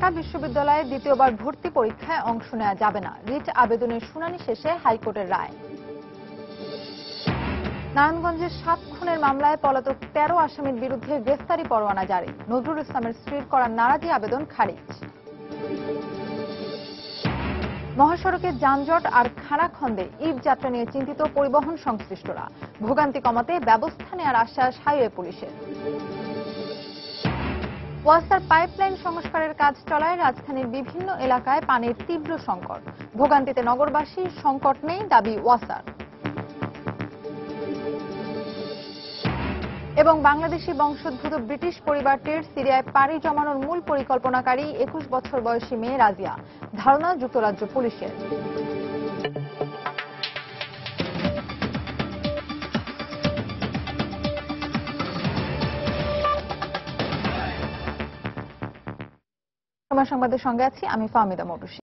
ঢাকা বিশ্ববিদ্যালয়ে দ্বিতীয়বার ভর্তি পরীক্ষায় অংশ নেওয়া যাবে না, রিট আবেদনের শুনানি শেষে হাইকোর্টের রায়। নারায়ণগঞ্জের 7 খুনের মামলায় পলাতক 13 আসামির বিরুদ্ধে গ্রেফতারি পরোয়ানা জারি, নজরুল ইসলামের স্ত্রীর করা নারাজি আবেদন খারিজ। মহাসড়কে যানজট আর খানাখন্দে ঈদ যাত্রা নিয়ে চিন্তিত পরিবহন সংশ্লিষ্টরা, ভোগান্তি কমাতে ব্যবস্থা নেওয়ার আশ্বাস হাইওয়ে পুলিশের। ওয়াসার পাইপলাইন সংস্কারের কাজ চলায় রাজধানীর বিভিন্ন এলাকায় পানির তীব্র সংকট, ভোগান্তিতে নগরবাসী, সংকট নেই দাবি ওয়াসার। এবং বাংলাদেশি বংশোদ্ভূত ব্রিটিশ পরিবারটির সিরিয়ায় পাড়ি জমানোর মূল পরিকল্পনাকারী 21 বছর বয়সী মেয়ে রাজিয়া, ধারণা যুক্তরাজ্য পুলিশের। সংবাদের সঙ্গে আছি আমি ফাহমিদা মৌটুসী।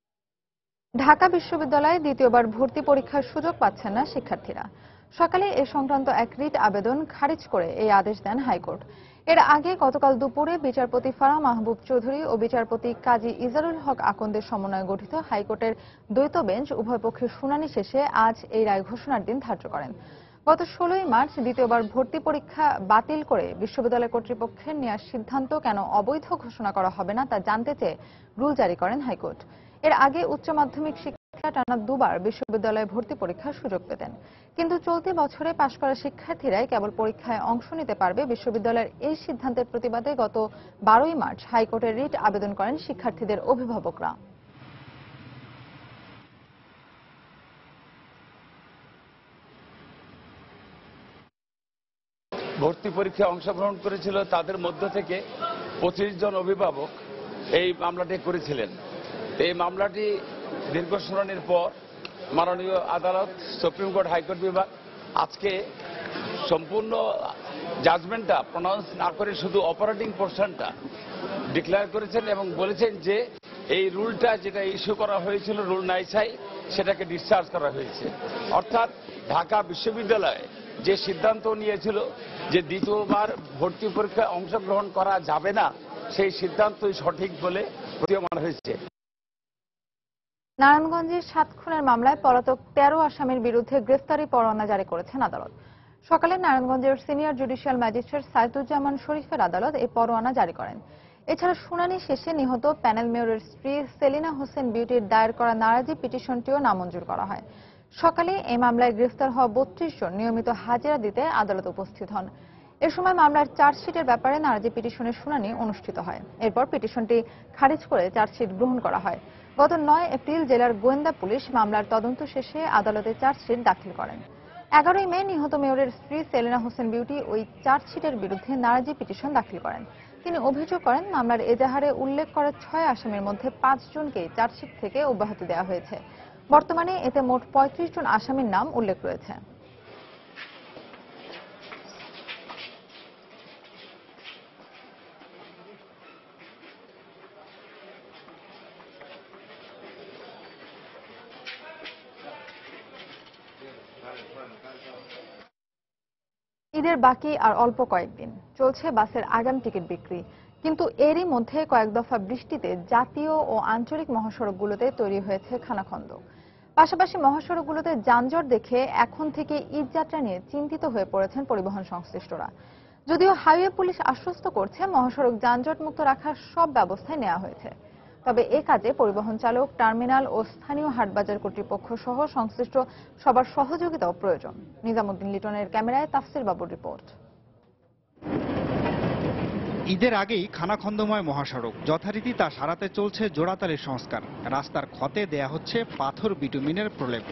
ঢাকা বিশ্ববিদ্যালয়ে দ্বিতীয়বার ভর্তি পরীক্ষার সুযোগ পাচ্ছেন না শিক্ষার্থীরা। সকালে এ সংক্রান্ত এক রিট আবেদন খারিজ করে এই আদেশ দেন হাইকোর্ট। এর আগে গতকাল দুপুরে বিচারপতি ফারাহ মাহবুব চৌধুরী ও বিচারপতি কাজী ইজারুল হক আকন্দের সমন্বয়ে গঠিত হাইকোর্টের দ্বৈত বেঞ্চ উভয় পক্ষের শুনানি শেষে আজ এই রায় ঘোষণার দিন ধার্য করেন। গত 16 মার্চ দ্বিতীয়বার ভর্তি পরীক্ষা বাতিল করে বিশ্ববিদ্যালয় কর্তৃপক্ষের নেওয়ার সিদ্ধান্ত কেন অবৈধ ঘোষণা করা হবে না তা জানতে চেয়ে রুল জারি করেন হাইকোর্ট। এর আগে উচ্চ মাধ্যমিক শিক্ষার্থীরা টানা দুবার বিশ্ববিদ্যালয়ে ভর্তি পরীক্ষার সুযোগ পেতেন, কিন্তু চলতি বছরে পাশ করা শিক্ষার্থীরাই কেবল পরীক্ষায় অংশ নিতে পারবে। বিশ্ববিদ্যালয়ের এই সিদ্ধান্তের প্রতিবাদে গত 12 মার্চ হাইকোর্টে রিট আবেদন করেন শিক্ষার্থীদের অভিভাবকরা। ভর্তি পরীক্ষায় অংশগ্রহণ করেছিল তাদের মধ্য থেকে 25 জন অভিভাবক এই মামলাটি করেছিলেন। এই মামলাটি দীর্ঘ শুনানির পর মাননীয় আদালত সুপ্রিম কোর্ট হাইকোর্ট বিভাগ আজকে সম্পূর্ণ জাজমেন্টটা প্রনাউন্স না করে শুধু অপারেটিং পোর্শনটা ডিক্লেয়ার করেছেন এবং বলেছেন যে এই রুলটা যেটা ইস্যু করা হয়েছিল রুল 9(i) সেটাকে ডিসচার্জ করা হয়েছে। অর্থাৎ ঢাকা বিশ্ববিদ্যালয়ে যে সিদ্ধান্ত নিয়েছিল যে দ্বিতীয়বার ভর্তি পরীক্ষায় অংশগ্রহণ করা যাবে না, সেই সিদ্ধান্তই সঠিক বলে প্রতীয়মান হয়েছে। নারায়ণগঞ্জের 7 খুনের মামলায় পলাতক 13 আসামির বিরুদ্ধে গ্রেফতারি পরোয়ানা জারি করেছেন আদালত। সকালে নারায়ণগঞ্জের সিনিয়র জুডিশিয়াল ম্যাজিস্ট্রেট সাইদুজ্জামান শরীফের আদালত এই পরোয়ানা জারি করেন। এছাড়া শুনানি শেষে নিহত প্যানেল মেয়রের স্ত্রী সেলিনা হোসেন বিউটির দায়ের করা নারাজি পিটিশনটিও নামঞ্জুর করা হয়। সকালে এই মামলায় গ্রেফতার হওয়া 32 জন নিয়মিত হাজিরা দিতে আদালতে উপস্থিত হন। এ সময় মামলার চার্জশিটের ব্যাপারে নারাজি পিটিশনের শুনানি অনুষ্ঠিত হয়। এরপর পিটিশনটি খারিজ করে চার্জশিট গ্রহণ করা হয়। গত 9 এপ্রিল জেলার গোয়েন্দা পুলিশ মামলার তদন্ত শেষে আদালতে চার্জশিট দাখিল করেন। 11 মে নিহত মেয়রের স্ত্রী সেলিনা হোসেন বিউটি ওই চার্জশিটের বিরুদ্ধে নারাজি পিটিশন দাখিল করেন। তিনি অভিযোগ করেন মামলার এজাহারে উল্লেখ করা 6 আসামির মধ্যে 5 জনকে চার্জশিট থেকে অব্যাহতি দেওয়া হয়েছে। বর্তমানে এতে মোট 35 জন আসামির নাম উল্লেখ রয়েছে। ঈদের বাকি আর অল্প কয়েকদিন, চলছে বাসের আগাম টিকিট বিক্রি। কিন্তু এরই মধ্যে কয়েক দফা বৃষ্টিতে জাতীয় ও আঞ্চলিক মহাসড়কগুলোতে তৈরি হয়েছে খানাখন্দ। পাশাপাশি মহাসড়কগুলোতে যানজট দেখে এখন থেকে ঈদ যাত্রা নিয়ে চিন্তিত হয়ে পড়েছেন পরিবহন সংশ্লিষ্টরা। যদিও হাইওয়ে পুলিশ আশ্বস্ত করছে মহাসড়ক যানজট মুক্ত রাখার সব ব্যবস্থাই নেওয়া হয়েছে, তবে এ কাজে পরিবহন চালক, টার্মিনাল ও স্থানীয় হাটবাজার কর্তৃপক্ষ সহ সংশ্লিষ্ট সবার সহযোগিতাও প্রয়োজন। নিজামুদ্দিন লিটনের ক্যামেরায় তাফসির বাবুর রিপোর্ট। ঈদের আগেই খানাখন্দময় মহাসড়ক, যথারীতি তা সারাতে চলছে জোড়াতালির সংস্কার। রাস্তার ক্ষতে দেয়া হচ্ছে পাথর বিটুমিনের প্রলেপ।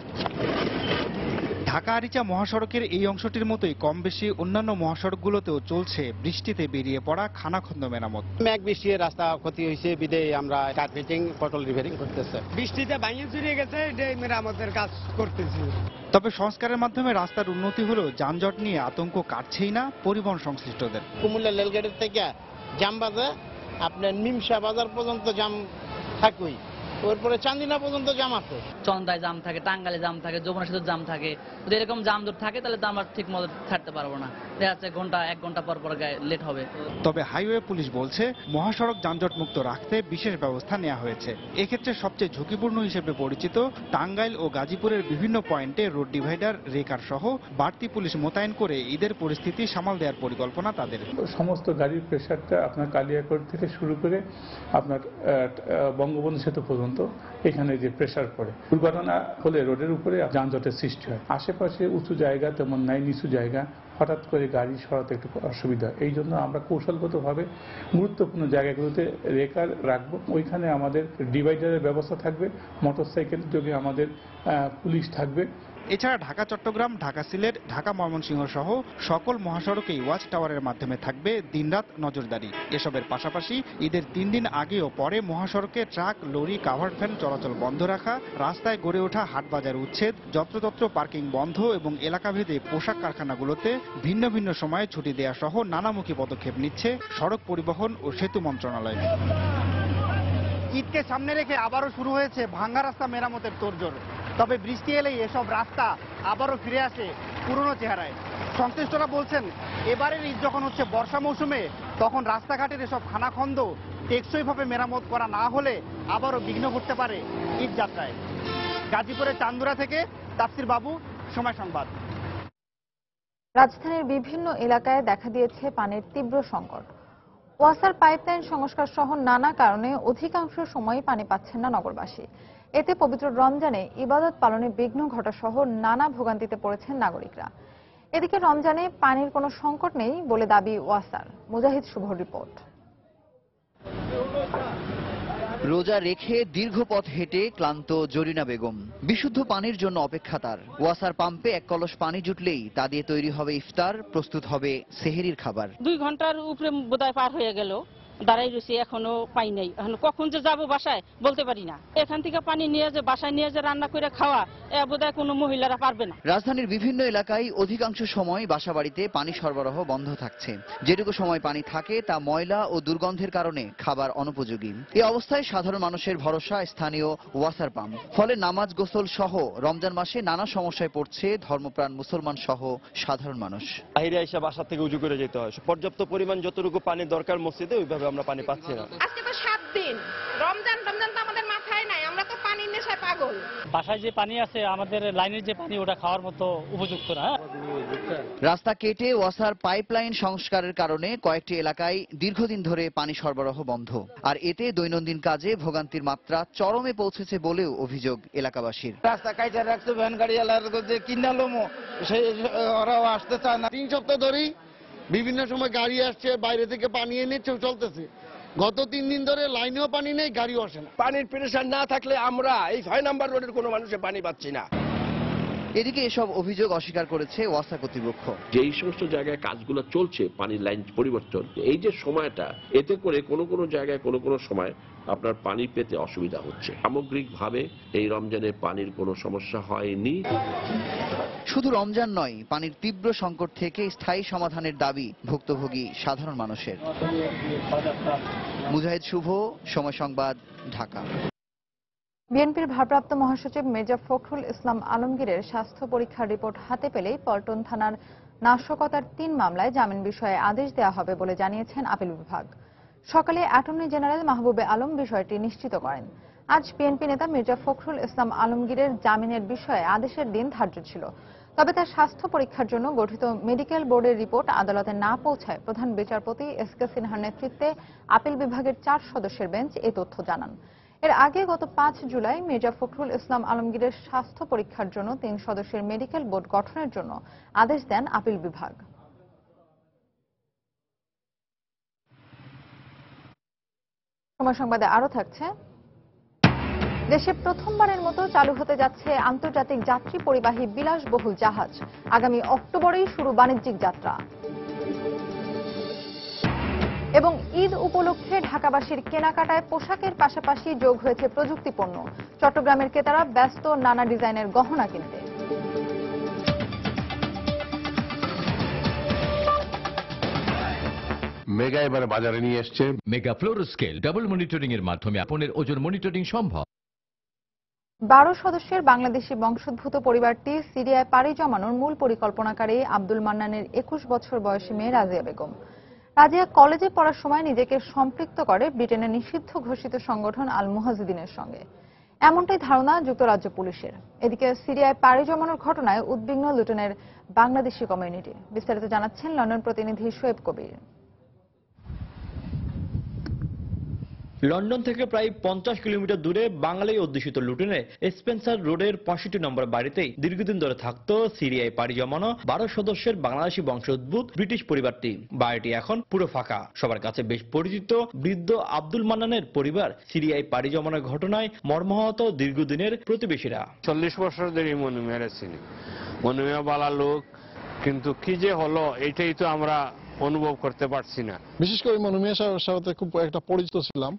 ঢাকা আরিচা মহাসড়কের এই অংশটির মতোই কম বেশি অন্যান্য মহাসড়কগুলোতেও চলছে বৃষ্টিতে বেরিয়ে পড়া খানাখন্দ মেরামত। মেঘ বৃষ্টি রাস্তা ক্ষতি হয়েছে, বিদেয় আমরা কার্পেটিং, পটল রিপেয়ারিং করতেছে। বৃষ্টিতে ভাঙে চুরিয়ে গেছে, এটাই মেরামতের কাজ করতেছি। তবে সংস্কারের মাধ্যমে রাস্তার উন্নতি হলেও যানজট নিয়ে আতঙ্ক কাটছেই না পরিবহন সংশ্লিষ্টদের। কুমিল্লা রেলগেটের থেকে জাম বাজার আপনার নিমসা বাজার পর্যন্ত জাম থাকুই, এরপরে চান্দিনা পর্যন্ত জাম আছে। চন্দায় জাম থাকে, টাঙ্গালে জাম থাকে, যমুনা সেতুর জাম থাকে। যদি এরকম জাম দূর থাকে তাহলে তো আমরা ঠিক মতো ছাড়তে পারবো না। দেখা যাচ্ছে এক ঘন্টা পর পর লেট হবে। তবে হাইওয়ে পুলিশ বলছে মহাসড়ক যানজট মুক্ত রাখতে বিশেষ ব্যবস্থা নেওয়া হয়েছে। এক্ষেত্রে সবচেয়ে ঝুঁকিপূর্ণ হিসেবে পরিচিত টাঙ্গাইল ও গাজীপুরের বিভিন্ন পয়েন্টে রোড ডিভাইডার, রেকার সহ বাড়তি পুলিশ মোতায়েন করে ঈদের পরিস্থিতি সামাল দেওয়ার পরিকল্পনা তাদের। সমস্ত গাড়ির প্রেসারটা আপনার কালিয়াকৈর থেকে শুরু করে আপনার বঙ্গবন্ধু সেতু পর্যন্ত এখানে যে প্রেসার পড়ে, দুর্ঘটনা হলে রোডের উপরে যানজটের সৃষ্টি হয়। আশেপাশে উঁচু জায়গা তেমন নাই, নিচু জায়গা, হঠাৎ করে গাড়ি সরাতে একটু অসুবিধা। এই জন্য আমরা কৌশলগতভাবে গুরুত্বপূর্ণ জায়গাগুলোতে রেকার রাখবো। ওইখানে আমাদের ডিভাইডারের ব্যবস্থা থাকবে, মোটরসাইকেল যোগে আমাদের পুলিশ থাকবে। এছাড়া ঢাকা চট্টগ্রাম, ঢাকা সিলেট, ঢাকা ময়মনসিংহ সহ সকল মহাসড়কেই ওয়াচ টাওয়ারের মাধ্যমে থাকবে দিনরাত নজরদারি। এসবের পাশাপাশি ঈদের 3 দিন আগে ও পরে মহাসড়কে ট্রাক, লরি, কাভার্ড ভ্যান চলাচল বন্ধ রাখা, রাস্তায় গড়ে ওঠা হাটবাজার উচ্ছেদ, যত্রতত্র পার্কিং বন্ধ এবং এলাকাভেদে পোশাক কারখানাগুলোতে ভিন্ন ভিন্ন সময়ে ছুটি দেওয়া সহ নানামুখী পদক্ষেপ নিচ্ছে সড়ক পরিবহন ও সেতু মন্ত্রণালয়। ঈদকে সামনে রেখে আবারও শুরু হয়েছে ভাঙ্গা রাস্তা মেরামতের তোড়জোড়। তবে বৃষ্টি এলেই এসব রাস্তা আবারও ফিরে আসে পুরনো চেহারায়। সংশ্লিষ্টরা বলছেন, এবারের ঈদ যখন হচ্ছে বর্ষা মৌসুমে, তখন রাস্তাঘাটের এসব খানাখন্দ টেকসইভাবে মেরামত করা না হলে আবারও বিঘ্ন ঘটতে পারে ঈদ যাত্রায়। গাজীপুরের চান্দুরা থেকে তাফসির বাবু, সময় সংবাদ। রাজধানীর বিভিন্ন এলাকায় দেখা দিয়েছে পানির তীব্র সংকট। ওয়াসার পাইপলাইন সংস্কার সহ নানা কারণে অধিকাংশ সময় পানি পাচ্ছেন না নগরবাসী। এতে পবিত্র রমজানে ইবাদত পালনে বিঘ্ন ঘটা সহ নানা ভোগান্তিতে পড়েছেন নাগরিকরা। এদিকে রমজানে পানির কোনো সংকট নেই বলে দাবি ওয়াসার। মুজাহিদ শুভর রিপোর্ট। রোজা রেখে দীর্ঘ পথ হেঁটে ক্লান্ত জরিনা বেগম। বিশুদ্ধ পানির জন্য অপেক্ষা তার। ওয়াসার পাম্পে 1 কলস পানি জুটলেই তা দিয়ে তৈরি হবে ইফতার, প্রস্তুত হবে সেহরির খাবার। 2 ঘন্টার উপরে বোধহয় পার হয়ে গেল, দাঁড়াই রয়েছি, এখনো পাই নাই। এখন কখন যে যাবো বাসায় বলতে পারি না। এখান থেকে পানি নিয়ে যে বাসায় নিয়ে যে রান্না করে খাওয়া, বোধহয় কোনো মহিলারা পারবে না। রাজধানীর বিভিন্ন এলাকায় অধিকাংশ সময় বাসাবাড়িতে পানি সরবরাহ বন্ধ থাকছে। যেটুকু সময় পানি থাকে তা ময়লা ও দুর্গন্ধের কারণে খাবার অনুপযোগী। এই অবস্থায় সাধারণ মানুষের ভরসা স্থানীয় ওয়াসার পাম্প। ফলে নামাজ, গোসল সহ রমজান মাসে নানা সমস্যায় পড়ছে ধর্মপ্রাণ মুসলমান সহ সাধারণ মানুষ। বাইরে এসে বাসা থেকে উজু করে যেতে হয়। পর্যাপ্ত পরিমাণ যতটুকু পানি দরকার মসজিদে, ওইভাবে আমরা পানি পাচ্ছি না। আজকে তো 7 দিন রমজান তো আমাদের মাথায় নাই, আমরা তো পানির নেশায় পাগল। বাসায় যে পানি আছে, আমাদের লাইনের যে পানি, ওটা খাওয়ার মতো উপযুক্ত না। রাস্তা কেটে ওয়াসার পাইপলাইন সংস্কারের কারণে কয়েকটি এলাকায় দীর্ঘদিন ধরে পানি সরবরাহ বন্ধ। আর এতে দৈনন্দিন কাজে ভোগান্তির মাত্রা চরমে পৌঁছেছে বলেও অভিযোগ এলাকাবাসীর। রাস্তা কাইটা রাখছে ভ্যান গাড়িওয়ালার যে কিনালোমো, ওরাও আসতে চায় না। 3 সপ্তাহ ধরেই বিভিন্ন সময় গাড়ি আসছে, বাইরে থেকে পানি এনে চলতেছে। গত 3 দিন ধরে লাইনেও পানি নেই, গাড়িও আসে না। পানির প্রেসার না থাকলে আমরা এই 6 নম্বর রোডের কোনো মানুষে পানি পাচ্ছি না। এদিকে এসব অভিযোগ অস্বীকার করেছে ওয়াসা কর্তৃপক্ষ। যে এই সমস্ত জায়গায় কাজগুলো চলছে, পানির লাইন পরিবর্তন, এই যে সময়টা, এতে করে কোনো জায়গায় কোনো সময় আপনার পানি পেতে অসুবিধা হচ্ছে। সামগ্রিকভাবে এই রমজানে পানির কোনো সমস্যা হয়নি। শুধু রমজান নয়, পানির তীব্র সংকট থেকে স্থায়ী সমাধানের দাবি ভুক্তভোগী সাধারণ মানুষের। মুজাহিদ শুভ, সময় সংবাদ, ঢাকা। বিএনপির ভারপ্রাপ্ত মহাসচিব মির্জা ফখরুল ইসলাম আলমগীরের স্বাস্থ্য পরীক্ষার রিপোর্ট হাতে পেলেই পল্টন থানার নাশকতার 3 মামলায় জামিন বিষয়ে আদেশ দেওয়া হবে বলে জানিয়েছেন আপিল বিভাগ। সকালে অ্যাটর্নি জেনারেল মাহবুবে আলম বিষয়টি নিশ্চিত করেন। আজ বিএনপি নেতা মির্জা ফখরুল ইসলাম আলমগীরের জামিনের বিষয়ে আদেশের দিন ধার্য ছিল। তবে তার স্বাস্থ্য পরীক্ষার জন্য গঠিত মেডিকেল বোর্ডের রিপোর্ট আদালতে না পৌঁছায় প্রধান বিচারপতি এসকে সিনহার নেতৃত্বে আপিল বিভাগের 4 সদস্যের বেঞ্চ এ তথ্য জানান। এর আগে গত 5 জুলাই মির্জা ফখরুল ইসলাম আলমগীরের স্বাস্থ্য পরীক্ষার জন্য 3 সদস্যের মেডিকেল বোর্ড গঠনের জন্য আদেশ দেন আপিল বিভাগ। সময় সংবাদে আরো থাকছে, দেশে প্রথমবারের মতো চালু হতে যাচ্ছে আন্তর্জাতিক যাত্রী পরিবাহী বিলাসবহুল জাহাজ। আগামী অক্টোবরেই শুরু বাণিজ্যিক যাত্রা। এবং ঈদ উপলক্ষে ঢাকাবাসীর কেনাকাটায় পোশাকের পাশাপাশি যোগ হয়েছে প্রযুক্তি পণ্য। চট্টগ্রামের ক্রেতারা ব্যস্ত নানা ডিজাইনের গহনা কিনতে। মেগা এবারে বাজারে নিয়ে এসছে মেগা ফ্লোরোস্কেল ডাবল মনিটরিং এর মাধ্যমে আপনার ওজন মনিটরিং সম্ভব। 12 সদস্যের বাংলাদেশি বংশোদ্ভূত পরিবারটি সিরিয়ায় পাড়ি জমানোর মূল পরিকল্পনাকারী আব্দুল মান্নানের 21 বছর বয়সী মেয়ে রাজিয়া বেগম। রাজিয়া কলেজে পড়ার সময় নিজেকে সম্পৃক্ত করে ব্রিটেনের নিষিদ্ধ ঘোষিত সংগঠন আল মুহাজিদিনের সঙ্গে, এমনটাই ধারণা যুক্তরাজ্য পুলিশের। এদিকে সিরিয়ায় পাড়ি জমানোর ঘটনায় উদ্বিগ্ন লুটনের বাংলাদেশি কমিউনিটি। বিস্তারিত জানাচ্ছেন লন্ডন প্রতিনিধি শোয়েব কবির। লন্ডন থেকে প্রায় 50 কিলোমিটার দূরে বাঙালি অধ্যুষিত লুটনের স্পেন্সার রোডের 65 নম্বর বাড়িতেই দীর্ঘদিন ধরে থাকতো সিরিয়ায় পাড়ি জমানো 12 সদস্যের বাংলাদেশি বংশোদ্ভূত ব্রিটিশ পরিবারটি। বাড়িটি এখন পুরো ফাঁকা। সবার কাছে বেশ পরিচিত বৃদ্ধ আব্দুল মান্নানের পরিবার সিরিয়ায় পাড়ি জমানোর ঘটনায় মর্মাহত দীর্ঘদিনের প্রতিবেশীরা। 40 বছর ধরে মনে মেরেছিনি, মনে বালা লোক, কিন্তু কি যে হলো এটাই তো আমরা অনুভব করতে পারছি না। বিশেষ করে মনুমিয়া সাহেবের সাথে খুব একটা পরিচিত ছিলাম,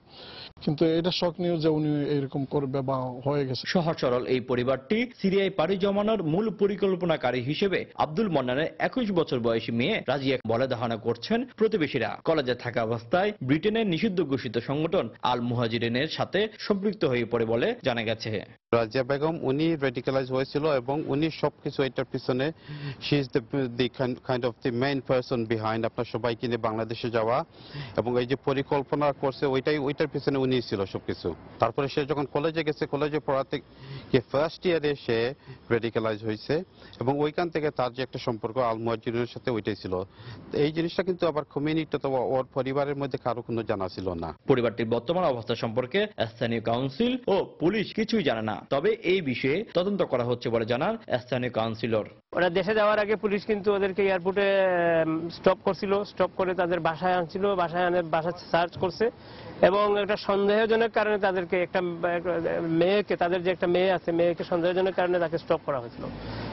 কিন্তু এটা শক নিউজ যে উনি এরকম করবে বা হয়ে গেছে। সহজ সরল এই পরিবারটি সিরিয়ায় পাড়ি জমানোর মূল পরিকল্পনাকারী হিসেবে আব্দুল মান্নানের 21 বছর বয়সী মেয়ে রাজিয়া বলে ধারণা করছেন প্রতিবেশীরা। কলেজে থাকা অবস্থায় ব্রিটেনের নিষিদ্ধ ঘোষিত সংগঠন আল মুহাজিরিনের সাথে সম্পৃক্ত হয়ে পড়ে বলে জানা গেছে। রাজিয়া বেগম উনি রেডিক্যালাইজ হয়েছিল এবং উনি সবকিছু এটার পিছনে, she is the kind of the main person behind আপনার সবাইকে নিয়ে বাংলাদেশে যাওয়া, এবং এই যে পরিকল্পনা করছে ওইটার পিছনে উনি ছিল সবকিছু। তারপরে সে যখন কলেজে গেছে, কলেজে পড়াতে গিয়ে ফার্স্ট ইয়ারে সে রেডিক্যালাইজ হয়েছে এবং ওইখান থেকে তার যে একটা সম্পর্ক আল মুহাজিরিনের সাথে ওইটাই ছিল। এই জিনিসটা কিন্তু আবার কমিউনিটি অথবা ওর পরিবারের মধ্যে কারো কোনো জানা ছিল না। পরিবারটির বর্তমান অবস্থা সম্পর্কে স্থানীয় কাউন্সিল ও পুলিশ কিছুই জানে না, তবে এই বিষয়ে তদন্ত করা হচ্ছে বলে জানান স্থানীয় কাউন্সিলর। ওরা দেশে যাওয়ার আগে পুলিশ কিন্তু ওদেরকে এয়ারপোর্টে স্টপ করছিল, স্টপ করে তাদের বাসায় আনছিল, বাসায় আনে বাসা সার্চ করছে এবং একটা সন্দেহজনক কারণে তাদেরকে একটা মেয়েকে, তাদের যে একটা মেয়ে আছে, মেয়েকে সন্দেহজনক কারণে তাকে স্টপ করা হয়েছিল।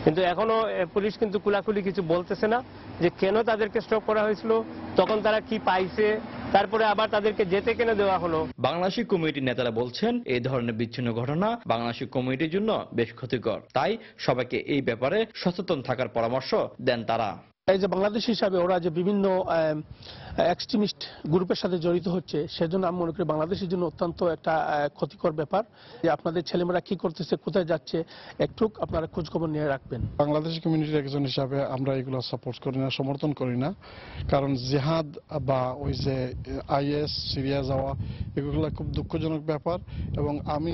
কিন্তু এখনো পুলিশ কিন্তু কুলাকুলি কিছু বলতেছে না যে কেন তাদেরকে স্টপ করা হয়েছিল, তখন তারা কি পাইছে, তারপরে আবার তাদেরকে যেতে কেন দেওয়া হলো। বাংলাদেশি কমিউনিটির নেতারা বলছেন এই ধরনের বিচ্ছিন্ন ঘটনা বাংলাদেশি কমিউনিটির জন্য বেশ ক্ষতিকর, তাই সবাইকে এই ব্যাপারে সচেতন থাকার পরামর্শ দেন তারা। এই যে বাংলাদেশ হিসাবে ওরা যে বিভিন্ন এক্সট্রিমিস্ট গ্রুপের সাথে জড়িত হচ্ছে, সেজন্য আমি মনে করি বাংলাদেশের জন্য অত্যন্ত একটা ক্ষতিকর ব্যাপার যে আপনাদের ছেলেমেয়েরা কি করতেছে, কোথায় যাচ্ছে, একটু আপনারা খোঁজ খবর নিয়ে রাখবেন। বাংলাদেশি কমিউনিটির একজন হিসাবে আমরা এগুলো সাপোর্ট করি না, সমর্থন করি না, কারণ জিহাদ বা ওই যে আইএস সিরিয়া যাওয়া এগুলো খুব দুঃখজনক ব্যাপার, এবং আমি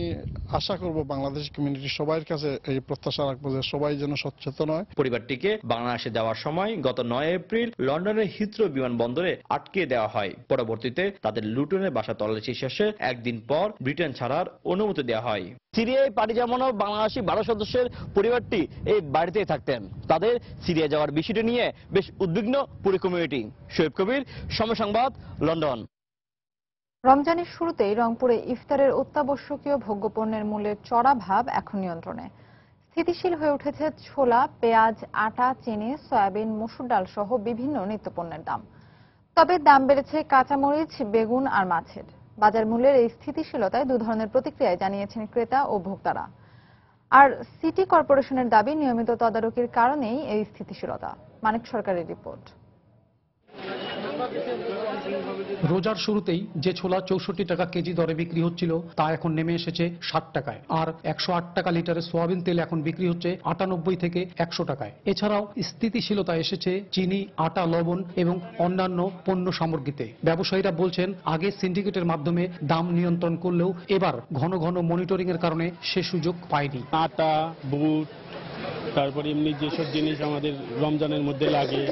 আশা করব বাংলাদেশি কমিউনিটি সবার কাছে এই প্রত্যাশা রাখবো যে সবাই যেন সচেতন হয়। পরিবারটিকে বাংলাদেশে যাওয়ার সময় গত 9 এপ্রিল লন্ডনের হিথ্রো বিমানবন্দরে আটকে দেওয়া হয়। পরবর্তীতে তাদের লুটনের বাসা তল্লাশি শেষে একদিন পর ব্রিটেন ছাড়ার অনুমতি দেওয়া হয়। সিরিয়ায় পাড়ি জমানো বাংলাদেশি 12 সদস্যের পরিবারটি এই বাড়িতেই থাকতেন। তাদের সিরিয়া যাওয়ার বিষয়টি নিয়ে বেশ উদ্বিগ্ন পুরো কমিউনিটি। শোয়েব কবির, সময় সংবাদ, লন্ডন। রমজানের শুরুতেই রংপুরে ইফতারের অত্যাবশ্যকীয় ভোগ্যপণ্যের মূল্যের চড়া ভাব এখন নিয়ন্ত্রণে। স্থিতিশীল হয়ে উঠেছে ছোলা, পেঁয়াজ, আটা, চিনি, সয়াবিন, মসুর ডাল সহ বিভিন্ন নিত্যপণ্যের দাম। তবে দাম বেড়েছে কাঁচামরিচ, বেগুন আর মাছের। বাজার মূল্যের এই স্থিতিশীলতায় দু ধরনের প্রতিক্রিয়ায় জানিয়েছেন ক্রেতা ও ভোক্তারা। আর সিটি কর্পোরেশনের দাবি নিয়মিত তদারকির কারণেই এই স্থিতিশীলতা। মানিক সরকারের রিপোর্ট। রোজার শুরুতেই যে ছোলা 64 টাকা কেজি দরে বিক্রি হচ্ছিল তা এখন নেমে এসেছে 60 টাকায়, আর 108 টাকা লিটারের সোয়াবিন তেল এখন বিক্রি হচ্ছে 98 থেকে 100 টাকায়। এছাড়াও স্থিতিশীলতা এসেছে চিনি, আটা, লবণ এবং অন্যান্য পণ্য সামগ্রীতে। ব্যবসায়ীরা বলছেন আগে সিন্ডিকেটের মাধ্যমে দাম নিয়ন্ত্রণ করলেও এবার ঘন ঘন মনিটরিং এর কারণে সে সুযোগ পায়নি। আটা, বুট, তারপরে এমনি যেসব জিনিস আমাদের রমজানের মধ্যে লাগে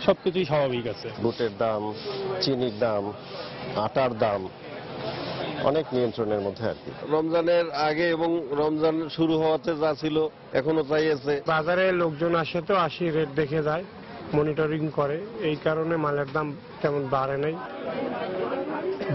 সবকিছুই স্বাভাবিক আছে। বুটের দাম, চিনির দাম, আটার দাম অনেক নিয়ন্ত্রণের মধ্যে আর কি। রমজানের আগে এবং রমজান শুরু হওয়াতে যা ছিল এখনো তাই আছে। বাজারে লোকজন আসে তো আসি রেট দেখে যায়, মনিটরিং করে, এই কারণে মালের দাম তেমন বাড়ে নাই।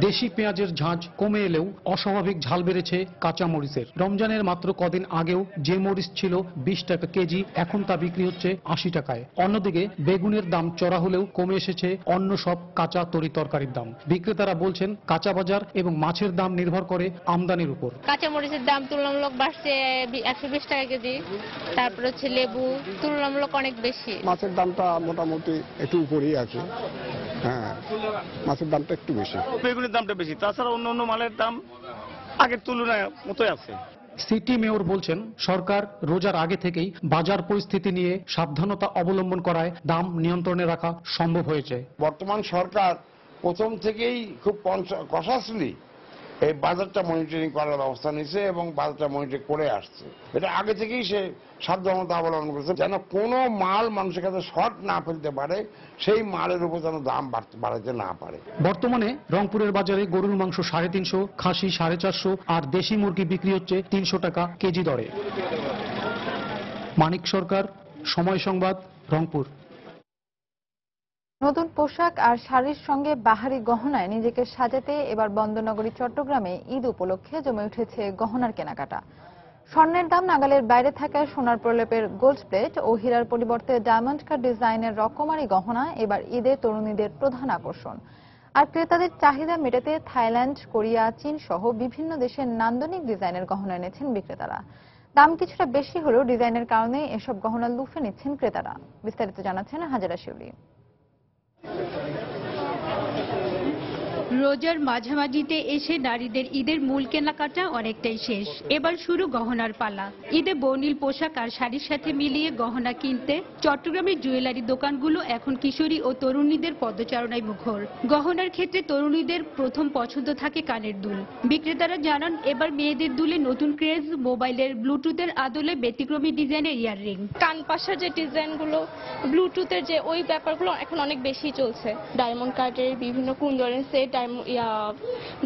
দেশি পেঁয়াজের ঝাঁজ কমে এলেও অস্বাভাবিক ঝাল বেড়েছে কাঁচা মরিচের। রমজানের মাত্র কদিন আগেও যে মরিচ ছিল 20 টাকা কেজি, এখন তা বিক্রি হচ্ছে 80 টাকায়। অন্যদিকে বেগুনের দাম চড়া হলেও কমে এসেছে অন্য সব কাঁচা তরি তরকারির দাম। বিক্রেতারা বলছেন কাঁচা বাজার এবং মাছের দাম নির্ভর করে আমদানির উপর। কাঁচা মরিচের দাম তুলনামূলক বাড়ছে 120 টাকা কেজি, তারপর হচ্ছে লেবু তুলনামূলক অনেক বেশি। মাছের দামটা মোটামুটি একটু উপরেই আছে, হ্যাঁ মাছের দামটা একটু বেশি। বেগুনের দামটা বেশি, তাছাড়া অন্য অন্য মালের দাম আগের তুলনায় মতোই আছে। সিটি মেয়র বলছেন সরকার রোজার আগে থেকেই বাজার পরিস্থিতি নিয়ে সাবধানতা অবলম্বন করায় দাম নিয়ন্ত্রণে রাখা সম্ভব হয়েছে। বর্তমান সরকার প্রথম থেকেই খুব কনসাসলি এই বাজারটা মনিটরিং করার ব্যবস্থা নিয়েছে এবং বাজারটা মনিটরিং করে আসছে। এটা আগে থেকেই সে সাবধানতা অবলম্বন করেছে যেন কোনো মাল মানুষের কাছে শর্ট না ফেলতে পারে, সেই মালের উপর যেন দাম বাড়াতে না পারে। বর্তমানে রংপুরের বাজারে গরুর মাংস 350, খাসি 450 আর দেশি মুরগি বিক্রি হচ্ছে 300 টাকা কেজি দরে। মানিক সরকার, সময় সংবাদ, রংপুর। নতুন পোশাক আর শাড়ির সঙ্গে বাহারি গহনায় নিজেকে সাজাতে এবার বন্দরনগরী চট্টগ্রামে ঈদ উপলক্ষে জমে উঠেছে গহনার কেনাকাটা। স্বর্ণের দাম নাগালের বাইরে থাকায় সোনার প্রলেপের গোল্ড প্লেট ও হীরার পরিবর্তে ডায়মন্ড কাট ডিজাইনের রকমারি গহনা এবার ঈদে তরুণীদের প্রধান আকর্ষণ। আর ক্রেতাদের চাহিদা মেটাতে থাইল্যান্ড, কোরিয়া, চীন সহ বিভিন্ন দেশের নান্দনিক ডিজাইনের গহনা এনেছেন বিক্রেতারা। দাম কিছুটা বেশি হলেও ডিজাইনের কারণে এসব গহনা লুফে নিচ্ছেন ক্রেতারা। বিস্তারিত জানাচ্ছেন হাজারা শিউলি। রোজার মাঝামাঝিতে এসে নারীদের ঈদের মূল কেনাকাটা অনেকটাই শেষ। এবার শুরু গহনার পালা। ঈদে বর্ণিল পোশাক আর শাড়ির সাথে মিলিয়ে গহনা কিনতে চট্টগ্রামের জুয়েলারি দোকানগুলো এখন কিশোরী ও তরুণীদের পদচারণায় মুখর। গহনার ক্ষেত্রে তরুণীদের প্রথম পছন্দ থাকে কানের দুল। বিক্রেতারা জানান এবার মেয়েদের দুলে নতুন ক্রেজ, মোবাইলের ব্লুটুথের আদলে ব্যতিক্রমী ডিজাইনের ইয়াররিং। কান পাশার যে ডিজাইনগুলো, ব্লুটুথের যে ওই ব্যাপারগুলো এখন অনেক বেশি চলছে। ডায়মন্ড কাটের বিভিন্ন কুন্দনের সেট,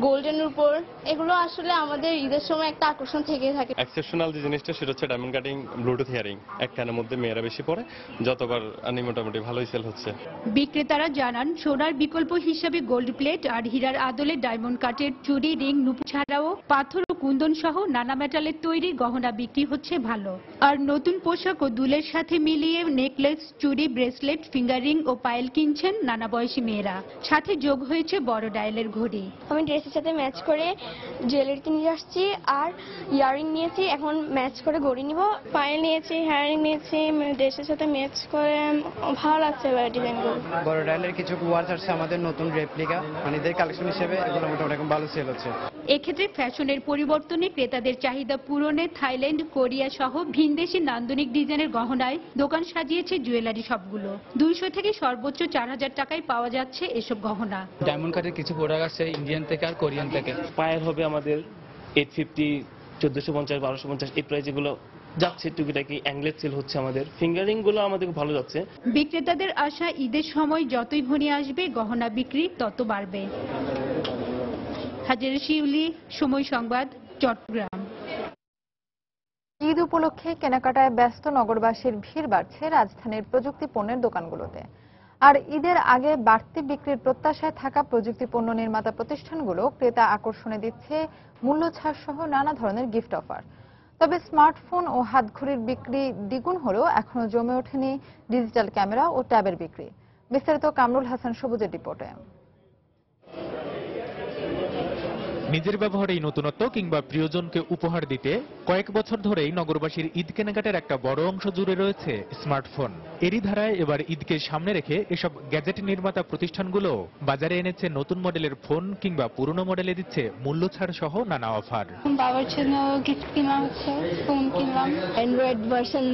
গোল্ডের উপর, এগুলো আসলে আমাদের ঈদের সময় একটা আকর্ষণ থেকে থাকে। এক্সেপশনাল যে জিনিসটা সেটা হচ্ছে ডায়মন্ড কাটিং, ব্লুটুথ হিয়ারিং। এক কানের মধ্যে মেয়েরা বেশি পরে, যতবার আনি মোটামুটি ভালোই সেল হচ্ছে। বিক্রেতারা জানান সোনার বিকল্প হিসেবে গোল্ড প্লেট আর হীরার আদলে ডায়মন্ড কাটের চুড়ি, রিং, নুপুর ছাড়াও পাথর ও কুন্দন সহ নানা মেটালের তৈরি গহনা বিক্রি হচ্ছে ভালো। আর নতুন পোশাক ও দুলের সাথে মিলিয়ে নেকলেস, চুড়ি, ব্রেসলেট, ফিঙ্গারিং ও পায়েল কিনছেন নানা বয়সী মেয়েরা। সাথে যোগ হয়েছে বড় ডায়ালের ঘড়ি। আমি ড্রেসের সাথে ম্যাচ করে জুয়েলারি কিনে আসছি আর ইয়ারিং নিয়েছি, এখন ম্যাচ করে ঘড়ি নিব। পায়েল নিয়েছি, হেয়ারিং নিয়েছি, ড্রেসের সাথে ম্যাচ করে ভালো লাগছে এবার ডিজাইনগুলো। বড় ডায়ালের কিছু ওয়াচ আসছে আমাদের নতুন রেপ্লিকা, মানে এদের কালেকশন হিসেবে এগুলো মোটামুটি এখন ভালো সেল হচ্ছে। এক্ষেত্রে ফ্যাশনের পরিবর্তনে ক্রেতাদের চাহিদা পূরণে থাইল্যান্ড, কোরিয়া সহ ভিনদেশি নান্দনিক ডিজাইনের গহনায় দোকান সাজিয়েছে জুয়েলারি শপগুলো। 200 থেকে সর্বোচ্চ 4000 টাকায় পাওয়া যাচ্ছে এসব গহনা। ডায়মন্ড কাটের কিছু প্রোডাক্ট আছে ইন্ডিয়ান থেকে আর কোরিয়ান থেকে। পায়ের হবে আমাদের 850, 1450, 1250 এই প্রাইস যেগুলো যাচ্ছে। টুকিটাকি অ্যাংলেট সেল হচ্ছে আমাদের। ফিঙ্গারিং গুলো আমাদের ভালো যাচ্ছে। বিক্রেতাদের আশা ঈদের সময় যতই ঘনিয়ে আসবে গহনা বিক্রি তত বাড়বে। হাজারা শিউলি, সময় সংবাদ, চট্টগ্রাম। ঈদ উপলক্ষে কেনাকাটায় ব্যস্ত নগরবাসীর ভিড় বাড়ছে রাজধানীর প্রযুক্তি পণ্যের দোকানগুলোতে। আর ঈদের আগে বাড়তি বিক্রির প্রত্যাশায় থাকা প্রযুক্তি পণ্য নির্মাতা প্রতিষ্ঠানগুলো ক্রেতা আকর্ষণে দিচ্ছে মূল্য ছাড় সহ নানা ধরনের গিফট অফার। তবে স্মার্টফোন ও হাতঘড়ির বিক্রি দ্বিগুণ হলেও এখনো জমে ওঠেনি ডিজিটাল ক্যামেরা ও ট্যাবের বিক্রি। বিস্তারিত কামরুল হাসান সবুজের রিপোর্টে। নিজের ব্যবহারেই নতুনত্ব কিংবা প্রিয়জনকে উপহার দিতে কয়েক বছর ধরেই নগরবাসীর ঈদ কেনাকাটার একটা বড় অংশ জুড়ে রয়েছে স্মার্টফোন। এরই ধারায় এবার ঈদকে সামনে রেখে এসব গ্যাজেট নির্মাতা প্রতিষ্ঠানগুলো বাজারে এনেছে নতুন মডেলের ফোন কিংবা পুরনো মডেলে দিচ্ছে মূল্য ছাড় সহ নানা অফার। বাবার জন্য গিফট কিনা হচ্ছে, ফোন কিনলাম। অ্যান্ড্রয়েড ভার্সন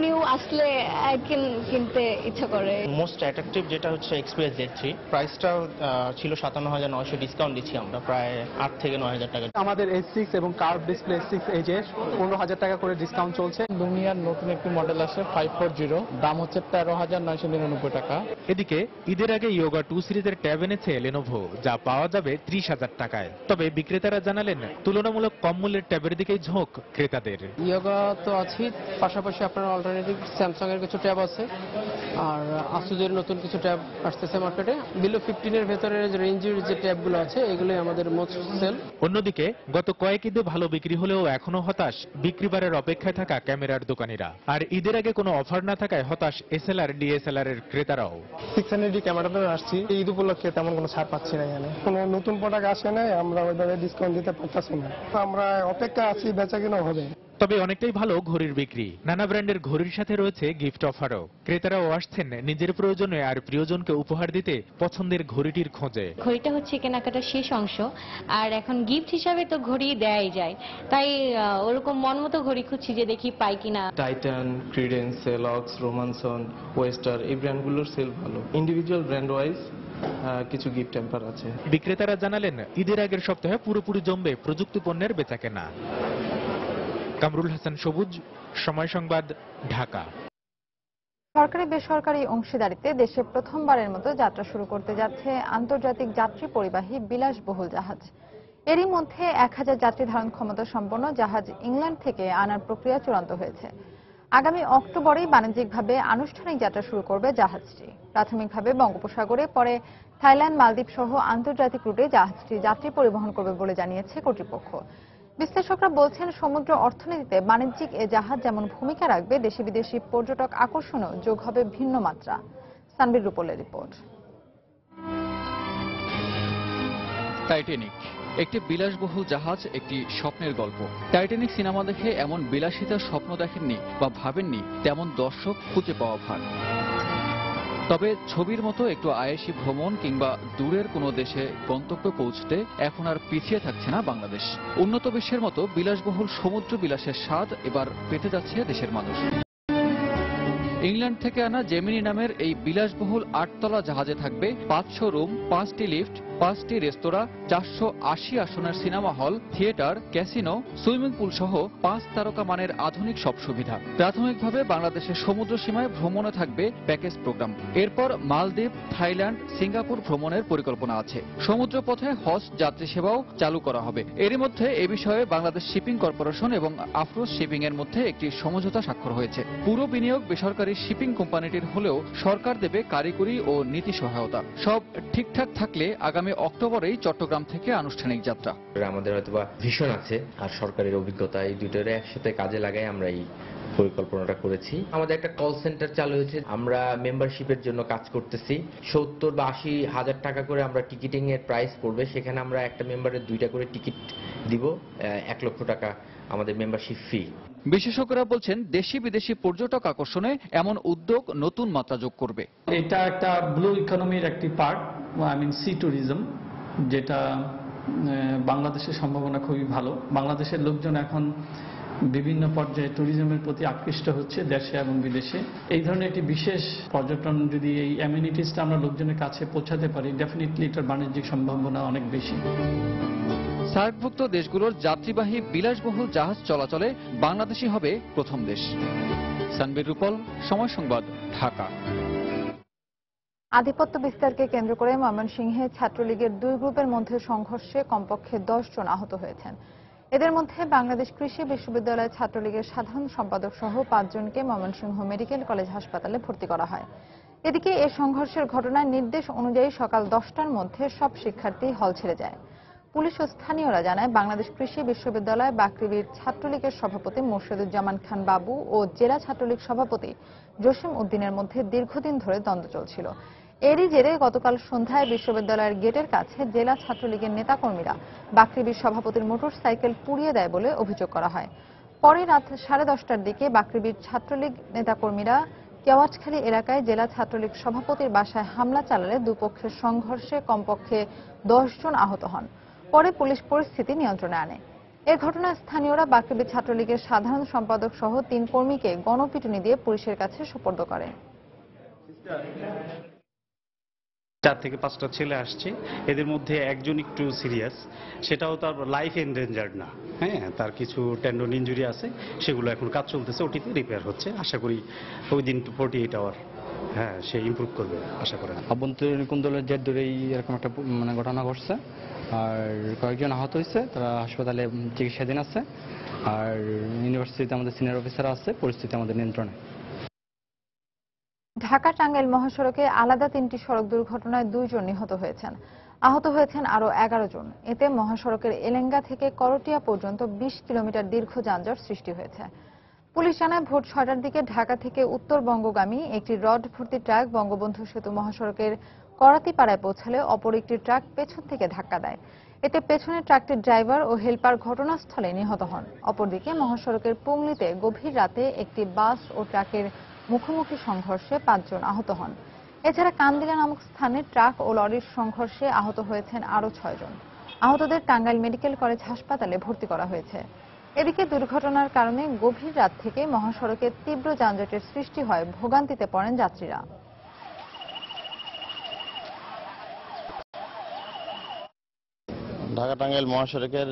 নিউ আসলে কিনতে ইচ্ছা করে। মোস্ট অ্যাট্রাকটিভ যেটা হচ্ছে এক্সপ্রেস Z3, প্রাইসটা ছিল 57,900, ডিসকাউন্ট দিচ্ছি আমরা প্রায় 8 থেকে 9,000 টাকা। আমাদের S6 এবং কার্ভ ডিসপ্লে S6 এজে 15,000 টাকা করে ডিসকাউন্ট চলছে। দুনিয়ার নতুন একটি মডেল আছে 540, দাম হচ্ছে 13,999 টাকা। এদিকে ঈদের আগে ইয়োগা 2 সিরিজের ট্যাব এনেছে লেনোভো, যা পাওয়া যাবে 30,000 টাকায়। তবে বিক্রেতারা জানালেন তুলনামূলক কম মূল্যের ট্যাবের দিকেই ঝোঁক ক্রেতাদের। ইয়োগা তো আছে, পাশাপাশি আপনার অল্টারনেটিভ স্যামসাং এর কিছু ট্যাব আছে, আর আসুসের নতুন কিছু ট্যাব আসতেছে মার্কেটে। বিলো 15 এর ভেতরে রেঞ্জের যে ট্যাবগুলো আছে এগুলোই আমাদের মোস্ট সেল। অন্যদিকে গত কয়েক ঈদে ভালো বিক্রি হলেও এখনো হতাশ বিক্রি বাড়ার অপেক্ষায় থাকা ক্যামেরার দোকানিরা। আর ঈদের আগে কোনো অফার না থাকায় হতাশ SLR, DSLR এর ক্রেতারাও। 600D ক্যামেরাতে আসছি, ঈদ উপলক্ষে তেমন কোনো ছাড় পাচ্ছি না। এখানে কোনো নতুন প্রোডাক্ট আসে নাই, আমরা ওইভাবে ডিসকাউন্ট দিতে পারতেছি না। আমরা অপেক্ষা আছি বেচা কিনা হবে। তবে অনেকটাই ভালো ঘড়ির বিক্রি। নানা ব্র্যান্ডের ঘড়ির সাথে রয়েছে গিফট অফারও। ক্রেতারাও আসছেন নিজের প্রয়োজনে আর প্রিয়জনকে উপহার দিতে পছন্দের ঘড়িটির খোঁজে। ঘড়িটা হচ্ছে কেনাকাটার শেষ অংশ, আর এখন গিফট হিসাবে তো ঘড়ি দেয়াই যায়, তাই ওরকম মন মতো ঘড়ি খুঁজছি যে দেখি পাই কিনা। টাইটান, ক্রিডেন্স, সেলক্স, রোমানসন, ওয়েস্টার এই ব্র্যান্ডগুলোর সেল ভালো। ইন্ডিভিজুয়াল ব্র্যান্ড ওয়াইজ কিছু গিফট টেম্পার আছে। বিক্রেতারা জানালেন ঈদের আগের সপ্তাহে পুরোপুরি জমবে প্রযুক্তি পণ্যের বেচাকেনা। কামরুল হাসান সবুজ, সময় সংবাদ, ঢাকা। সরকারি বেসরকারি অংশীদারিত্বে দেশে প্রথমবারের মতো যাত্রা শুরু করতে যাচ্ছে আন্তর্জাতিক যাত্রী পরিবাহী বিলাসবহুল জাহাজ। এরই মধ্যে 1000 যাত্রী ধারণ ক্ষমতা সম্পন্ন জাহাজ ইংল্যান্ড থেকে আনার প্রক্রিয়া চূড়ান্ত হয়েছে। আগামী অক্টোবরেই বাণিজ্যিকভাবে আনুষ্ঠানিক যাত্রা শুরু করবে জাহাজটি। প্রাথমিকভাবে বঙ্গোপসাগরে, পরে থাইল্যান্ড, মালদ্বীপ সহ আন্তর্জাতিক রুটে জাহাজটি যাত্রী পরিবহন করবে বলে জানিয়েছে কর্তৃপক্ষ। বিশ্লেষকরা বলছেন, সমুদ্র অর্থনীতিতে বাণিজ্যিক এ জাহাজ যেমন ভূমিকা রাখবে, দেশি বিদেশি পর্যটক আকর্ষণেও যোগ হবে ভিন্ন মাত্রা। সানবির রুপলের রিপোর্ট। টাইটানিক একটি বিলাসবহুল জাহাজ, একটি স্বপ্নের গল্প। টাইটানিক সিনেমা দেখে এমন বিলাসিতার স্বপ্ন দেখেননি বা ভাবেননি তেমন দর্শক খুঁজে পাওয়া ভার। তবে ছবির মতো একটু আয়েশি ভ্রমণ কিংবা দূরের কোনো দেশে গন্তব্যে পৌঁছতে এখন আর পিছিয়ে থাকছে না বাংলাদেশ। উন্নত বিশ্বের মতো বিলাসবহুল সমুদ্র বিলাসের স্বাদ এবার পেতে যাচ্ছে দেশের মানুষ। ইংল্যান্ড থেকে আনা জেমিনি নামের এই বিলাসবহুল 8তলা জাহাজে থাকবে 500 রুম, 5টি লিফট, 5টি রেস্তোরাঁ, 480 আসনের cinema hall, theatre, casino, swimming pool সহ 5 তারকা মানের আধুনিক সব সুবিধা। প্রাথমিকভাবে বাংলাদেশের সমুদ্র সীমায় ভ্রমণে থাকবে প্যাকেজ প্রোগ্রাম। এরপর মালদ্বীপ, থাইল্যান্ড, সিঙ্গাপুর ভ্রমণের পরিকল্পনা আছে। সমুদ্রপথে হজ যাত্রী সেবাও চালু করা হবে। এরই মধ্যে এ বিষয়ে বাংলাদেশ শিপিং কর্পোরেশন এবং আফরোজ শিপিং এর মধ্যে একটি সমঝোতা স্বাক্ষর হয়েছে। পুরো বিনিয়োগ বেসরকারি শিপিং কোম্পানিটির হলেও সরকার দেবে কারিগরি ও নীতি সহায়তা। সব ঠিকঠাক থাকলে আগামী অক্টোবরেই চট্টগ্রাম থেকে আনুষ্ঠানিক যাত্রা। আমাদের হয়তোবা ভিশন আছে আর সরকারের অভিজ্ঞতা, এই দুটোরে একসাথে কাজে লাগাই আমরা এই পরিকল্পনাটা করেছি। আমাদের একটা কল সেন্টার চালু হয়েছে, আমরা মেম্বারশিপের জন্য কাজ করতেছি। 70 বা 80 হাজার টাকা করে আমরা টিকিটিং এর প্রাইস পড়বে, সেখানে আমরা একটা মেম্বারের 2টা করে টিকিট দিব। 1 লক্ষ টাকা আমাদের মেম্বারশিপ ফি। বিশেষজ্ঞরা বলছেন, দেশি বিদেশি পর্যটক আকর্ষণে এমন উদ্যোগ নতুন মাত্রা যোগ করবে। এটা একটা ব্লু ইকোনমির একটি পার্ট, সি ট্যুরিজম, যেটা বাংলাদেশের সম্ভাবনা খুবই ভালো। বাংলাদেশের লোকজন এখন বিভিন্ন পর্যায়ে ট্যুরিজমের প্রতি আকৃষ্ট হচ্ছে, দেশে এবং বিদেশে। এই ধরনের একটি বিশেষ পর্যটন যদি এই অ্যামিনিটিসটা আমরা লোকজনের কাছে পৌঁছাতে পারি, ডেফিনেটলি এটার বাণিজ্যিক সম্ভাবনা অনেক বেশি। সার্কভুক্ত দেশগুলোর যাত্রীবাহী বিলাসবহুল জাহাজ চলাচলে বাংলাদেশই হবে প্রথম দেশ। সানবির রুপল, সময় সংবাদ, ঢাকা। আধিপত্য বিস্তারকে কেন্দ্র করে ময়মনসিংহে ছাত্রলীগের 2 গ্রুপের মধ্যে সংঘর্ষে কমপক্ষে 10 জন আহত হয়েছেন। এদের মধ্যে বাংলাদেশ কৃষি বিশ্ববিদ্যালয় ছাত্রলীগের সাধারণ সম্পাদক সহ 5 জনকে ময়মনসিংহ মেডিকেল কলেজ হাসপাতালে ভর্তি করা হয়। এদিকে এ সংঘর্ষের ঘটনায় নির্দেশ অনুযায়ী সকাল 10টার মধ্যে সব শিক্ষার্থী হল ছেড়ে যায়। পুলিশ ও স্থানীয়রা জানায়, বাংলাদেশ কৃষি বিশ্ববিদ্যালয় বাকৃবির ছাত্রলীগের সভাপতি মোর্শেদুজ্জামান খান বাবু ও জেলা ছাত্রলীগ সভাপতি জসিম উদ্দিনের মধ্যে দীর্ঘদিন ধরে দ্বন্দ্ব চলছিল। এরই জেরে গতকাল সন্ধ্যায় বিশ্ববিদ্যালয়ের গেটের কাছে জেলা ছাত্রলীগের নেতাকর্মীরা বাকৃবির সভাপতির মোটরসাইকেল পুড়িয়ে দেয় বলে অভিযোগ করা হয়। পরে রাত 10:30টার দিকে বাকৃবির ছাত্রলীগ নেতাকর্মীরা কেওয়াজখালী এলাকায় জেলা ছাত্রলীগ সভাপতির বাসায় হামলা চালালে দুপক্ষের সংঘর্ষে কমপক্ষে 10 জন আহত হন। পরে পুলিশ পরিস্থিতি নিয়ন্ত্রণে আনে। এ ঘটনায় স্থানীয়রা বাকৃবি ছাত্রলীগের সাধারণ সম্পাদক সহ 3 কর্মীকে গণপিটুনি দিয়ে পুলিশের কাছে সোপর্দ করে। 4 থেকে 5টা ছেলে আসছে, এদের মধ্যে একজন একটু সিরিয়াস, সেটাও তার লাইফ এন্ডেঞ্জার্ড না, হ্যাঁ, তার কিছু টেন্ডন ইনজুরি আছে, সেগুলো এখন কাজ চলতেছে, ওটিতে রিপেয়ার হচ্ছে। আশা করি উইদিন 48 আওয়ার সে ইমপ্রুভ করবে আশা করেন। আভ্যন্তরীণ কোন্দলের জের ধরেই এরকম একটা ঘটনা ঘটছে, আর কয়েকজন আহত হয়েছে, তারা হাসপাতালে চিকিৎসাধীন আছে। আর ইউনিভার্সিটিতে আমাদের সিনিয়র অফিসার আছে, পরিস্থিতি আমাদের নিয়ন্ত্রণে। ঢাকা টাঙ্গাইল মহাসড়কে আলাদা 3টি সড়ক দুর্ঘটনায় 2 জন নিহত হয়েছেন। আহত হয়েছেন আরো 11 জন। এতে মহাসড়কের এলেঙ্গা থেকে করটিয়া পর্যন্ত 20 কিলোমিটার দীর্ঘ যানজট সৃষ্টি হয়েছে। পুলিশ জানায়, ভোর 6টার দিকে ঢাকা থেকে উত্তরবঙ্গগামী একটি রড ভর্তি ট্রাক বঙ্গবন্ধু সেতু মহাসড়কের করাতিপাড়ায় পৌঁছালে অপর একটি ট্রাক পেছন থেকে ধাক্কা দেয়। এতে পেছনের ট্রাকটির ড্রাইভার ও হেলপার ঘটনাস্থলে নিহত হন। অপরদিকে মহাসড়কের পুংলিতে গভীর রাতে একটি বাস ও ট্রাকের মুখোমুখি সংঘর্ষে 5 জন আহত হন। এছাড়া কান্দিলা নামক স্থানে ট্রাক ও লরির সংঘর্ষে আহত হয়েছেন আরও 6 জন। আহতদের টাঙ্গাইল মেডিকেল কলেজ হাসপাতালে ভর্তি করা হয়েছে। এদিকে দুর্ঘটনার কারণে গভীর রাত থেকে মহাসড়কে তীব্র যানজটের সৃষ্টি হয়, ভোগান্তিতে পড়েন যাত্রীরা। ঢাকা টাঙ্গাইল মহাসড়কের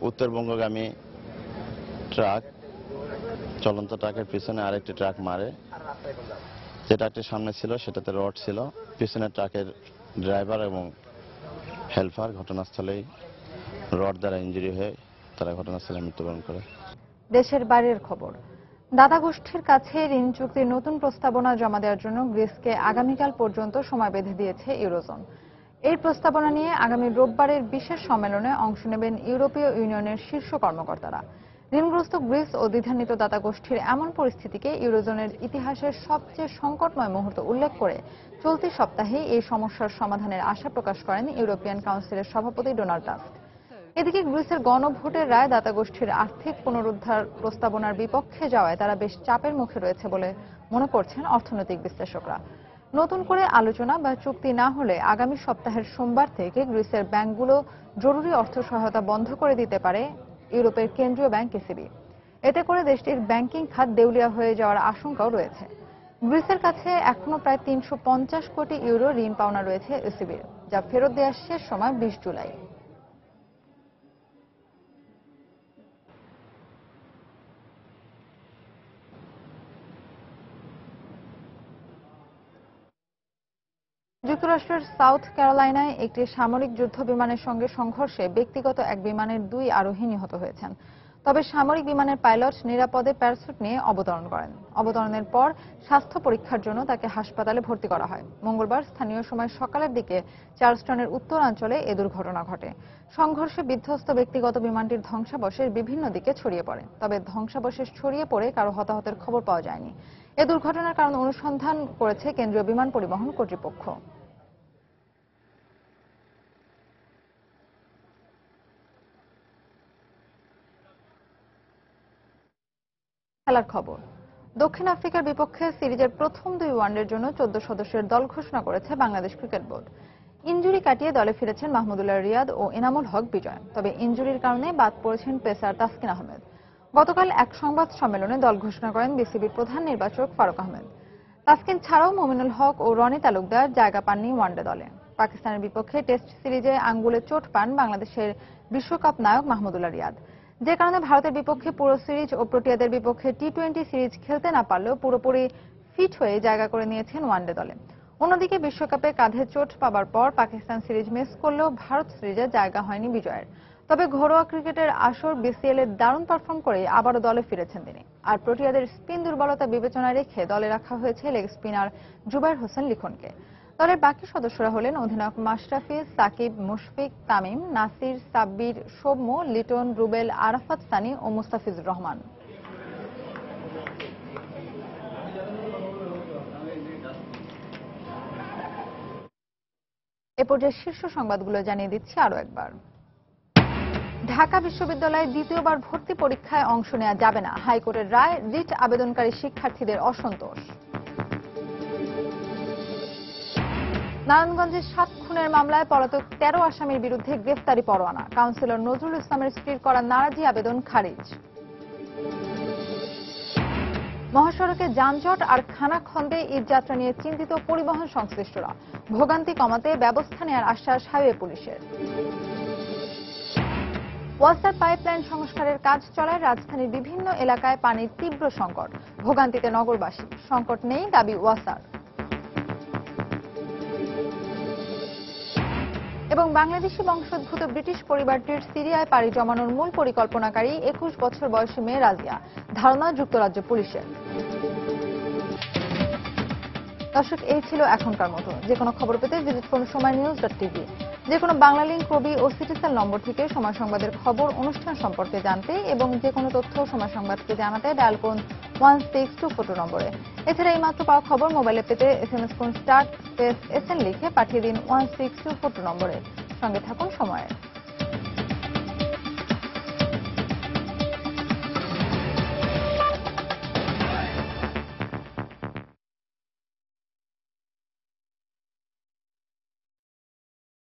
উত্তরবঙ্গগামী ট্রাক চলন্ত ট্রাকের পিছনে আরেকটি ট্রাক মারে। যে ট্রাকটি সামনে ছিল সেটাতে রড ছিল। পিছনের ট্রাকের ড্রাইভার এবং হেলপার ঘটনাস্থলেই রড দ্বারা ইনজুরি হয়ে তারা ঘটনাস্থলে মৃত্যুবরণ করে। দেশের বাইরের খবর। দাতা গোষ্ঠীর কাছে ঋণ চুক্তির নতুন প্রস্তাবনা জমা দেওয়ার জন্য গ্রিসকে আগামীকাল পর্যন্ত সময় বেঁধে দিয়েছে ইউরোজোন। এই প্রস্তাবনা নিয়ে আগামী রোববারের বিশেষ সম্মেলনে অংশ নেবেন ইউরোপীয় ইউনিয়নের শীর্ষ কর্মকর্তারা। ঋণগ্রস্ত গ্রিস ও দ্বিধান্বিত দাতা গোষ্ঠীর এমন পরিস্থিতিকে ইউরোজোনের ইতিহাসের সবচেয়ে সংকটময় মুহূর্ত উল্লেখ করে চলতি সপ্তাহে এই সমস্যার সমাধানের আশা প্রকাশ করেন ইউরোপিয়ান কাউন্সিলের সভাপতি ডোনাল্ড টাস্ক। এদিকে গ্রিসের গণভোটের রায় দাতা গোষ্ঠীর আর্থিক পুনরুদ্ধার প্রস্তাবনার বিপক্ষে যাওয়ায় তারা বেশ চাপের মুখে রয়েছে বলে মনে করছেন অর্থনৈতিক বিশ্লেষকরা। নতুন করে আলোচনা বা চুক্তি না হলে আগামী সপ্তাহের সোমবার থেকে গ্রিসের ব্যাংকগুলো জরুরি অর্থ সহায়তা বন্ধ করে দিতে পারে ইউরোপের কেন্দ্রীয় ব্যাংক ইসিবি। এতে করে দেশটির ব্যাংকিং খাত দেউলিয়া হয়ে যাওয়ার আশঙ্কাও রয়েছে। গ্রিসের কাছে এখনো প্রায় 350 কোটি ইউরো ঋণ পাওনা রয়েছে ইসিবির, যা ফেরত দেওয়ার শেষ সময় 20 জুলাই। যুক্তরাষ্ট্রের সাউথ ক্যারোলাইনায় একটি সামরিক যুদ্ধ বিমানের সঙ্গে সংঘর্ষে ব্যক্তিগত এক বিমানের 2 আরোহী নিহত হয়েছেন। তবে সামরিক বিমানের পাইলট নিরাপদে প্যারাসুট নিয়ে অবতরণ করেন। অবতরণের পর স্বাস্থ্য পরীক্ষার জন্য তাকে হাসপাতালে ভর্তি করা হয়। মঙ্গলবার স্থানীয় সময় সকালের দিকে চার্লসটনের উত্তরাঞ্চলে এ দুর্ঘটনা ঘটে। সংঘর্ষে বিধ্বস্ত ব্যক্তিগত বিমানটির ধ্বংসাবশেষ বিভিন্ন দিকে ছড়িয়ে পড়ে। তবে ধ্বংসাবশেষ ছড়িয়ে পড়ে কারো হতাহতের খবর পাওয়া যায়নি। এ দুর্ঘটনার কারণ অনুসন্ধান করেছে কেন্দ্রীয় বিমান পরিবহন কর্তৃপক্ষ। খেলার খবর। দক্ষিণ আফ্রিকার বিপক্ষে সিরিজের প্রথম 2 ওয়ানডের জন্য 14 সদস্যের দল ঘোষণা করেছে বাংলাদেশ ক্রিকেট বোর্ড। ইনজুরি কাটিয়ে দলে ফিরেছেন মাহমুদুল্লাহ রিয়াদ ও এনামুল হক বিজয়। তবে ইনজুরির কারণে বাদ পড়েছেন পেসার তাসকিন আহমেদ। গতকাল এক সংবাদ সম্মেলনে দল ঘোষণা করেন বিসিবির প্রধান নির্বাচক ফারুক আহমেদ। তাসকিন ছাড়াও মুমিনুল হক ও রনি তালুকদার জায়গা পাননি ওয়ানডে দলে। পাকিস্তানের বিপক্ষে টেস্ট সিরিজে আঙ্গুলে চোট পান বাংলাদেশের বিশ্বকাপ নায়ক মাহমুদুল্লাহ রিয়াদ, যে কারণে ভারতের বিপক্ষে পুরো সিরিজ ও প্রোটিয়াদের বিপক্ষে টি-20 সিরিজ খেলতে না পারলেও পুরোপুরি ফিট হয়ে জায়গা করে নিয়েছেন ওয়ানডে দলে। অন্যদিকে বিশ্বকাপে কাঁধে চোট পাবার পর পাকিস্তান সিরিজ মিস করলেও ভারত সিরিজে জায়গা হয়নি বিজয়ের। তবে ঘরোয়া ক্রিকেটের আসর বিসিএল এর দারুণ পারফর্ম করে আবারও দলে ফিরেছেন তিনি। আর প্রোটিয়াদের স্পিন দুর্বলতা বিবেচনায় রেখে দলে রাখা হয়েছে লেগ স্পিনার জুবায়ের হোসেন লিখনকে। দলের বাকি সদস্যরা হলেন অধিনায়ক মাশরাফি, সাকিব, মুশফিক, তামিম, নাসির, সাব্বির, সৌম্য, লিটন, রুবেল, আরাফাত সানি ও মুস্তাফিজুর রহমান। এ পর্যায়ে শীর্ষ সংবাদগুলো জানিয়ে দিচ্ছি আরো একবার। ঢাকা বিশ্ববিদ্যালয়ে দ্বিতীয়বার ভর্তি পরীক্ষায় অংশ নেওয়া যাবে না, হাইকোর্টের রায়। রিট আবেদনকারী শিক্ষার্থীদের অসন্তোষ। নারায়ণগঞ্জের 7 খুনের মামলায় পলাতক 13 আসামির বিরুদ্ধে গ্রেফতারি পরোয়ানা। কাউন্সিলর নজরুল ইসলামের স্ত্রীর করা নারাজি আবেদন খারিজ। মহাসড়কে যানজট আর খানাখন্দে ঈদযাত্রা নিয়ে চিন্তিত পরিবহন সংশ্লিষ্টরা। ভোগান্তি কমাতে ব্যবস্থা নেওয়ার আশ্বাস হাইওয়ে পুলিশের। ওয়াসার পাইপলাইন সংস্কারের কাজ চলায় রাজধানীর বিভিন্ন এলাকায় পানির তীব্র সংকট। ভোগান্তিতে নগরবাসী। সংকট নেই দাবি ওয়াসার। এবং বাংলাদেশি বংশোদ্ভূত ব্রিটিশ পরিবারটির সিরিয়ায় পাড়ি জমানোর মূল পরিকল্পনাকারী 21 বছর বয়সী মেয়ে রাজিয়া, ধারণা যুক্তরাজ্য পুলিশের। দর্শক, এই ছিল এখনকার মতো। যে কোনো খবর পেতে ভিজিট করুন সময়নিউজ.টিভি। যে কোনো বাংলা লিংক, কবি ও সিটিসেল নম্বর থেকে সময় সংবাদের খবর, অনুষ্ঠান সম্পর্কে জানতে এবং যে কোনো তথ্য সময় সংবাদকে জানাতে ডায়াল করুন 16242 নম্বরে। এছাড়া এই মাত্র পাওয়া খবর মোবাইলে পেতে SMS করুন *SN লিখে পাঠিয়ে দিন 16242 নম্বরে। সঙ্গে থাকুন সময়ের।